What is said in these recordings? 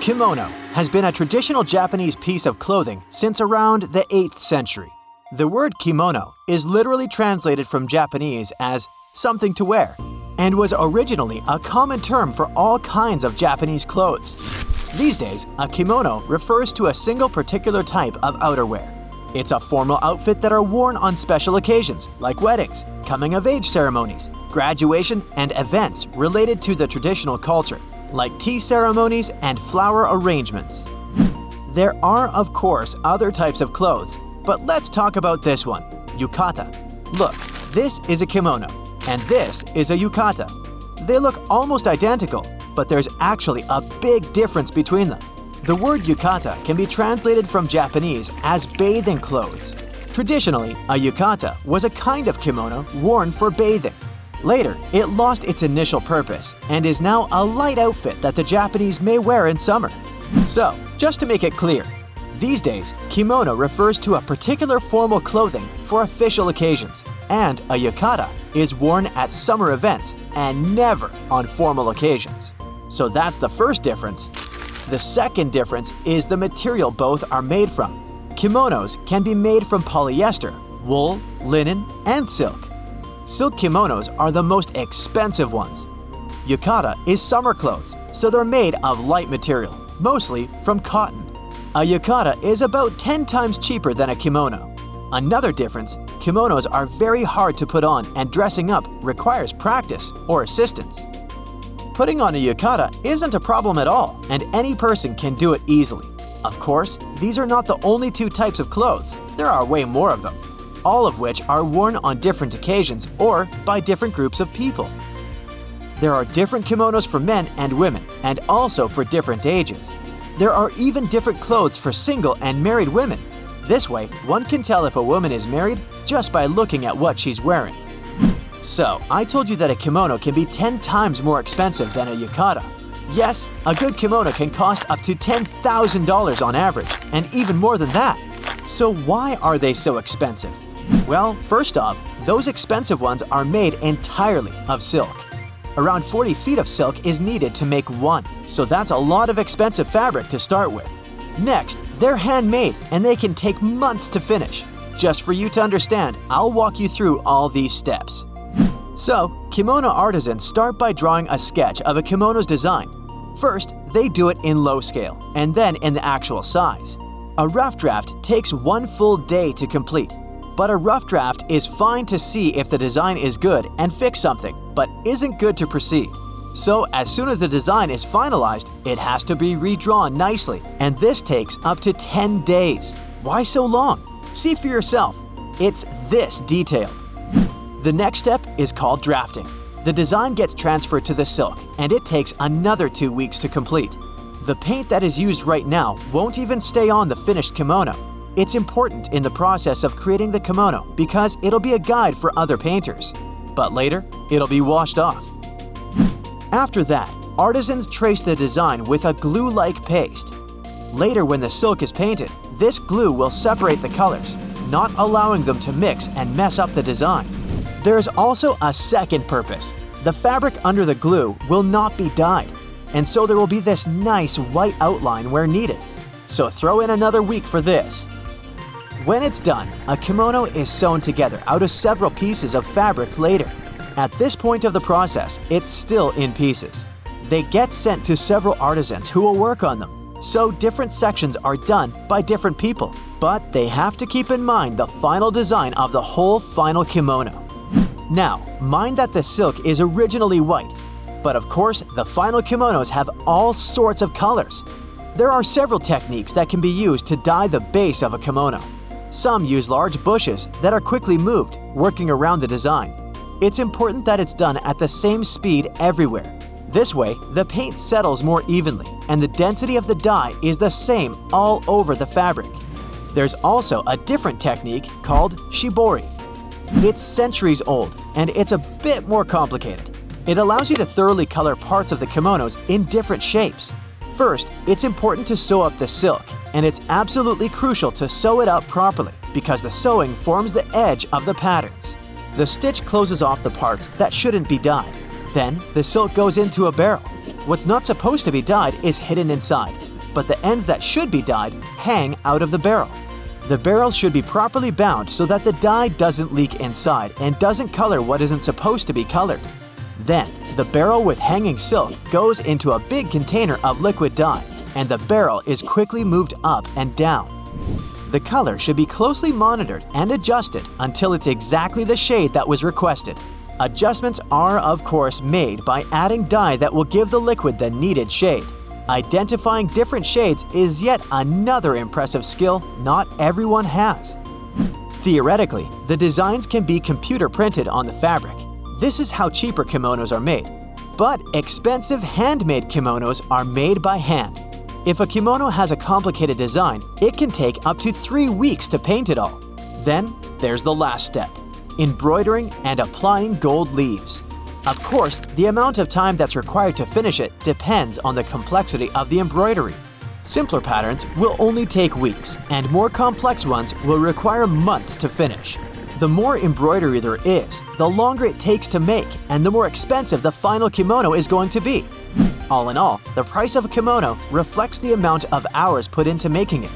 Kimono has been a traditional Japanese piece of clothing since around the 8th century. The word kimono is literally translated from Japanese as something to wear and was originally a common term for all kinds of Japanese clothes. These days, a kimono refers to a single particular type of outerwear. It's a formal outfit that are worn on special occasions like weddings, coming-of-age ceremonies, graduation, and events related to the traditional culture, like tea ceremonies and flower arrangements. There are, of course, other types of clothes, but let's talk about this one, yukata. Look, this is a kimono, and this is a yukata. They look almost identical, but there's actually a big difference between them. The word yukata can be translated from Japanese as bathing clothes. Traditionally, a yukata was a kind of kimono worn for bathing. Later, it lost its initial purpose and is now a light outfit that the Japanese may wear in summer. So, just to make it clear, these days, kimono refers to a particular formal clothing for official occasions, and a yukata is worn at summer events and never on formal occasions. So that's the first difference. The second difference is the material both are made from. Kimonos can be made from polyester, wool, linen, and silk. Silk kimonos are the most expensive ones. Yukata is summer clothes, so they're made of light material, mostly from cotton. A yukata is about 10 times cheaper than a kimono. Another difference, kimonos are very hard to put on and dressing up requires practice or assistance. Putting on a yukata isn't a problem at all, and any person can do it easily. Of course, these are not the only two types of clothes. There are way more of them, all of which are worn on different occasions or by different groups of people. There are different kimonos for men and women, and also for different ages. There are even different clothes for single and married women. This way, one can tell if a woman is married just by looking at what she's wearing. So, I told you that a kimono can be 10 times more expensive than a yukata. Yes, a good kimono can cost up to $10,000 on average, and even more than that. So why are they so expensive? Well, first off, those expensive ones are made entirely of silk. Around 40 feet of silk is needed to make one, so that's a lot of expensive fabric to start with. Next, they're handmade and they can take months to finish. Just for you to understand, I'll walk you through all these steps. So, kimono artisans start by drawing a sketch of a kimono's design. First, they do it in low scale, and then in the actual size. A rough draft takes 1 full day to complete. But a rough draft is fine to see if the design is good and fix something, but isn't good to proceed. So as soon as the design is finalized, it has to be redrawn nicely, and this takes up to 10 days. Why so long? See for yourself. It's this detailed. The next step is called drafting. The design gets transferred to the silk, and it takes another 2 weeks to complete. The paint that is used right now won't even stay on the finished kimono. It's important in the process of creating the kimono because it'll be a guide for other painters. But later, it'll be washed off. After that, artisans trace the design with a glue-like paste. Later, when the silk is painted, this glue will separate the colors, not allowing them to mix and mess up the design. There's also a second purpose. The fabric under the glue will not be dyed, and so there will be this nice white outline where needed. So throw in another week for this. When it's done, a kimono is sewn together out of several pieces of fabric later. At this point of the process, it's still in pieces. They get sent to several artisans who will work on them, so different sections are done by different people. But they have to keep in mind the final design of the whole final kimono. Now, mind that the silk is originally white, but of course, the final kimonos have all sorts of colors. There are several techniques that can be used to dye the base of a kimono. Some use large bushes that are quickly moved, working around the design. It's important that it's done at the same speed everywhere. This way, the paint settles more evenly, and the density of the dye is the same all over the fabric. There's also a different technique called shibori. It's centuries old, and it's a bit more complicated. It allows you to thoroughly color parts of the kimonos in different shapes. First, it's important to sew up the silk, and it's absolutely crucial to sew it up properly because the sewing forms the edge of the patterns. The stitch closes off the parts that shouldn't be dyed. Then, the silk goes into a barrel. What's not supposed to be dyed is hidden inside, but the ends that should be dyed hang out of the barrel. The barrel should be properly bound so that the dye doesn't leak inside and doesn't color what isn't supposed to be colored. Then, the barrel with hanging silk goes into a big container of liquid dye, and the barrel is quickly moved up and down. The color should be closely monitored and adjusted until it's exactly the shade that was requested. Adjustments are, of course, made by adding dye that will give the liquid the needed shade. Identifying different shades is yet another impressive skill not everyone has. Theoretically, the designs can be computer printed on the fabric. This is how cheaper kimonos are made. But expensive handmade kimonos are made by hand. If a kimono has a complicated design, it can take up to 3 weeks to paint it all. Then, there's the last step: embroidering and applying gold leaves. Of course, the amount of time that's required to finish it depends on the complexity of the embroidery. Simpler patterns will only take weeks, and more complex ones will require months to finish. The more embroidery there is, the longer it takes to make, and the more expensive the final kimono is going to be. All in all, the price of a kimono reflects the amount of hours put into making it.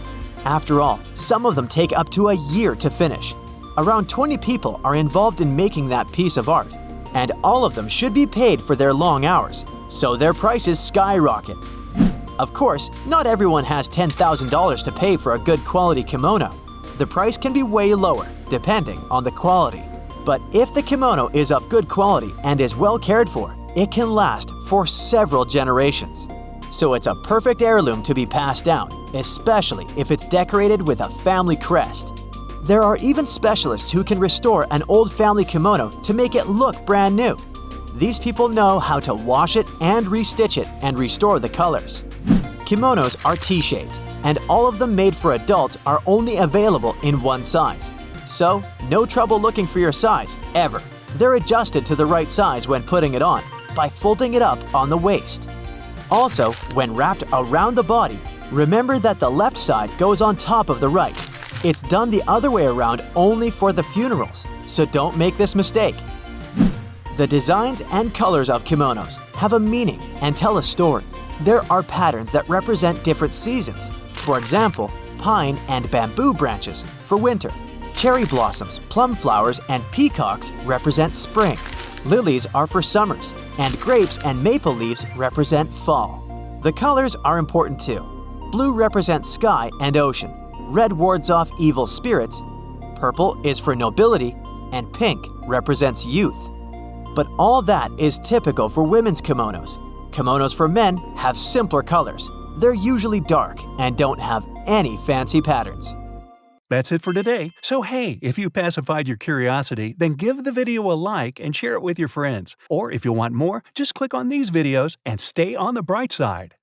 After all, some of them take up to a year to finish. Around 20 people are involved in making that piece of art, and all of them should be paid for their long hours, so their prices skyrocket. Of course, not everyone has $10,000 to pay for a good quality kimono. The price can be way lower, depending on the quality. But if the kimono is of good quality and is well cared for, it can last for several generations. So it's a perfect heirloom to be passed down, especially if it's decorated with a family crest. There are even specialists who can restore an old family kimono to make it look brand new. These people know how to wash it and restitch it and restore the colors. Kimonos are T-shaped, and all of them made for adults are only available in one size. So, no trouble looking for your size, ever. They're adjusted to the right size when putting it on, by folding it up on the waist. Also, when wrapped around the body, remember that the left side goes on top of the right. It's done the other way around only for the funerals, so don't make this mistake. The designs and colors of kimonos have a meaning and tell a story. There are patterns that represent different seasons. For example, pine and bamboo branches for winter. Cherry blossoms, plum flowers, and peacocks represent spring. Lilies are for summers, and grapes and maple leaves represent fall. The colors are important too. Blue represents sky and ocean. Red wards off evil spirits. Purple is for nobility, and pink represents youth. But all that is typical for women's kimonos. Kimonos for men have simpler colors. They're usually dark and don't have any fancy patterns. That's it for today. So hey, if you pacified your curiosity, then give the video a like and share it with your friends. Or if you want more, just click on these videos and stay on the bright side.